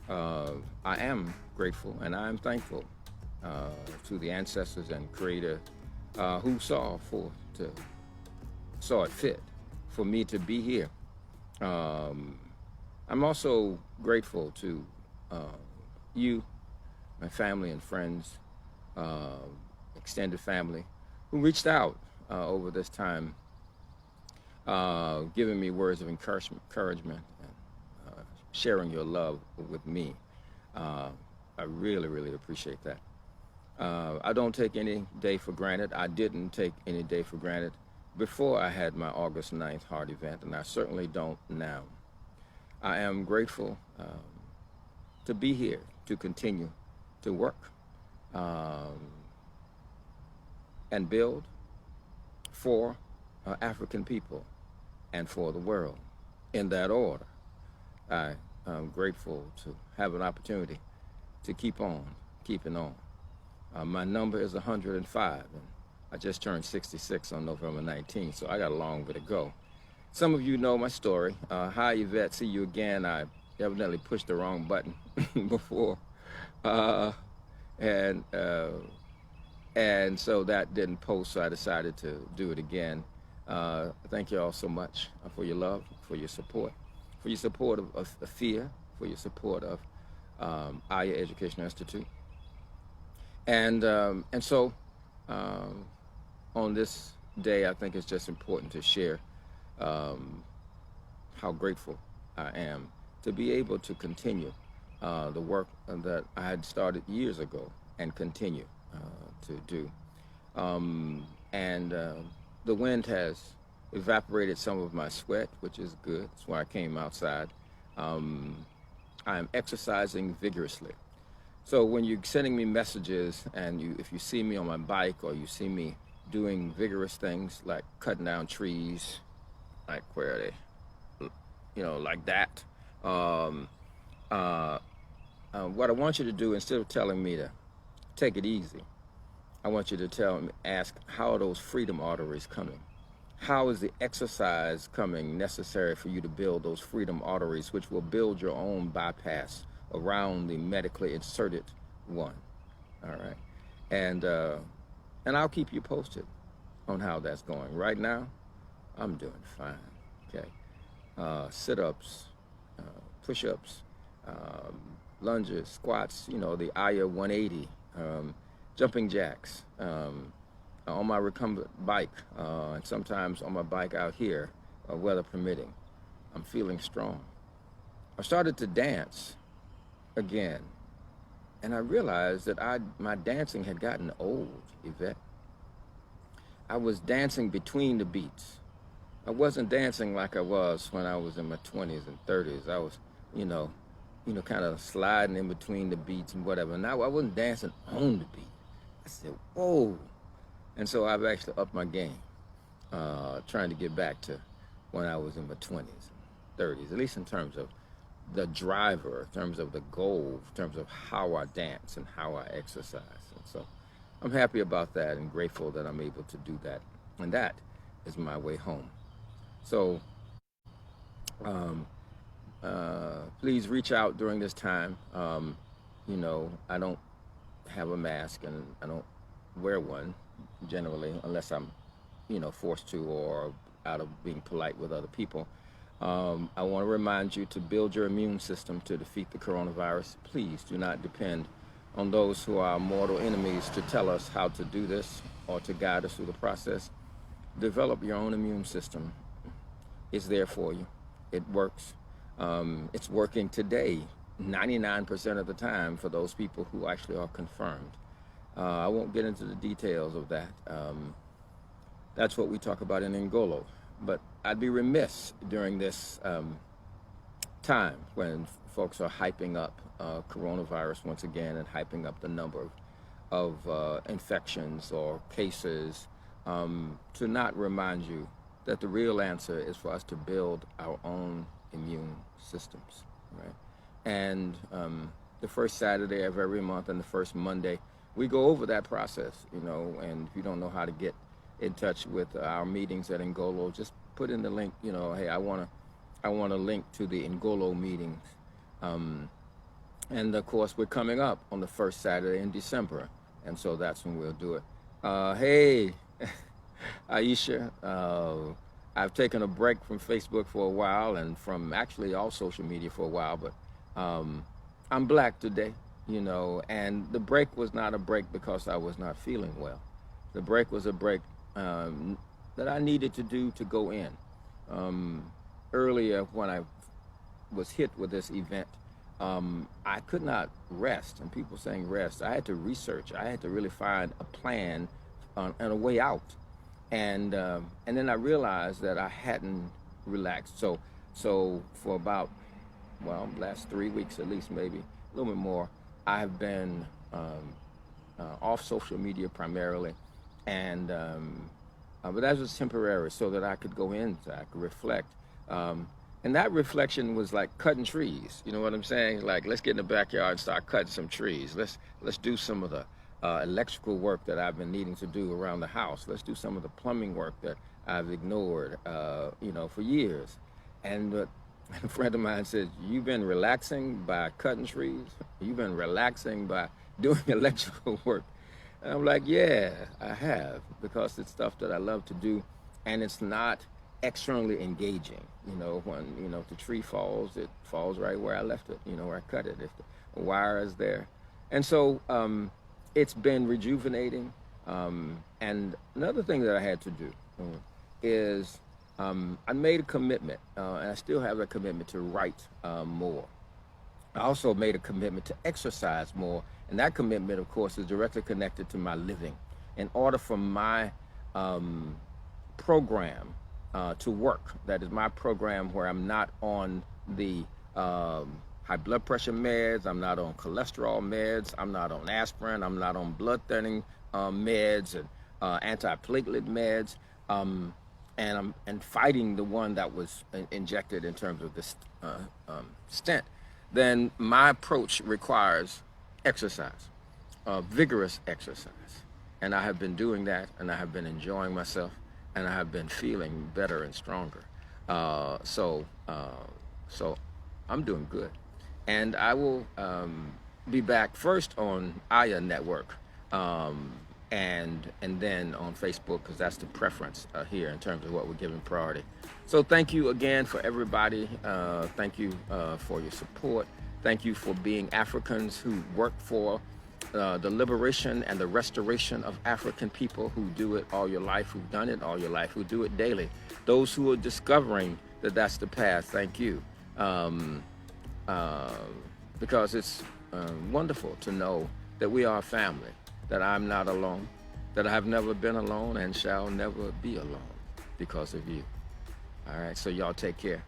I am grateful and I am thankful uh, to the ancestors and Creator who to saw it fit for me to be here. Um, I'm also grateful to uh, you, my family and friends, uh, extended family, who reached out over this time, giving me words of encouragement and sharing your love with me. Uh, I really, really appreciate that. I don't take any day for granted. I didn't take any day for granted before I had my August 9th heart event, and I certainly don't now. I am grateful to be here, to continue to work um, and build for African people and for the world in that order. I am grateful to have an opportunity to keep on keeping on. My number is 105, and I just turned 66 on November 19th, so I got a long way to go. Some of you know my story. Hi, Yvette. See you again. I evidently pushed the wrong button before, uh, and uh, and so that didn't post. So I decided to do it again. Thank you all so much for your love, for your support of FEAR, for your support of Aya Educational Institute, and so um, on this day, I think it's just important to share um, how grateful I am to be able to continue the work that I had started years ago and continue to do. And the wind has evaporated some of my sweat, which is good. That's why I came outside. Um, I'm exercising vigorously. So when you're sending me messages and if you see me on my bike or you see me doing vigorous things like cutting down trees, like where they, like that, um, uh, what I want you to do instead of telling me to take it easy, I want you to ask, how are those freedom arteries coming? How is the exercise coming necessary for you to build those freedom arteries, which will build your own bypass around the medically inserted one? All right, and uh, and I'll keep you posted on how that's going. Right now, I'm doing fine. Okay, sit-ups, uh, push-ups, um, lunges, squats. The Aya 180, jumping jacks. On my recumbent bike, and sometimes on my bike out here, weather permitting. I'm feeling strong. I started to dance again, and I realized that my dancing had gotten old, Yvette. I was dancing between the beats. I wasn't dancing like I was when I was in my 20s and 30s. I was, you know, kind of sliding in between the beats and whatever. Now I wasn't dancing on the beat. I said, whoa. And so I've actually upped my game, trying to get back to when I was in my 20s and 30s, at least in terms of the driver, in terms of the goal, in terms of how I dance and how I exercise. And so I'm happy about that and grateful that I'm able to do that. And that is my way home. So um, please reach out during this time. I don't have a mask and I don't wear one generally unless I'm, forced to or out of being polite with other people. I want to remind you to build your immune system to defeat the coronavirus. Please do not depend on those who are mortal enemies to tell us how to do this or to guide us through the process. Develop your own immune system. It's there for you. It works. It's working today, 99% of the time for those people who actually are confirmed. I won't get into the details of that. That's what we talk about in Ngolo. But I'd be remiss during this time when folks are hyping up coronavirus once again and hyping up the number of infections or cases to not remind you that the real answer is for us to build our own immune systems, right? And the first Saturday of every month and the first Monday, we go over that process, and if you don't know how to get in touch with our meetings at Ngolo, just put in the link, hey, I want to link to the Ngolo meetings. And of course, we're coming up on the first Saturday in December, and so that's when we'll do it. Hey, Aisha, I've taken a break from Facebook for a while and from actually all social media for a while, but I'm black today, and the break was not a break because I was not feeling well. The break was a break that I needed to do to go in. Earlier, when I was hit with this event, I could not rest, and people saying rest. I had to research. I had to really find a plan and a way out, and then I realized that I hadn't relaxed. So for about last 3 weeks at least, maybe a little bit more, I have been off social media primarily, and but that was temporary, so that I could go in, so I could reflect. And that reflection was like cutting trees. You know what I'm saying? Like, let's get in the backyard and start cutting some trees. Let's do some of the electrical work that I've been needing to do around the house. Let's do some of the plumbing work that I've ignored, for years. And a friend of mine said, "You've been relaxing by cutting trees. You've been relaxing by doing electrical work." And I'm like, "Yeah, I have, because it's stuff that I love to do, and it's not externally engaging. When the tree falls, it falls right where I left it, where I cut it, if the wire is there." And so it's been rejuvenating. And another thing that I had to do is I made a commitment, and I still have a commitment to write more. I also made a commitment to exercise more, and that commitment, of course, is directly connected to my living. In order for my program to work, that is my program where I'm not on the high blood pressure meds, I'm not on cholesterol meds, I'm not on aspirin, I'm not on blood thinning meds and antiplatelet meds, and fighting the one that was injected in terms of this stent, then my approach requires exercise, vigorous exercise. And I have been doing that, and I have been enjoying myself, and I have been feeling better and stronger. So I'm doing good. And I will be back first on Aya Network, and then on Facebook, because that's the preference here in terms of what we're giving priority. So thank you again for everybody. Thank you for your support. Thank you for being Africans who work for the liberation and the restoration of African people, who do it all your life, who've done it all your life, who do it daily. Those who are discovering that that's the path, thank you. Because it's wonderful to know that we are a family, that I'm not alone, that I have never been alone and shall never be alone because of you. All right, so y'all take care.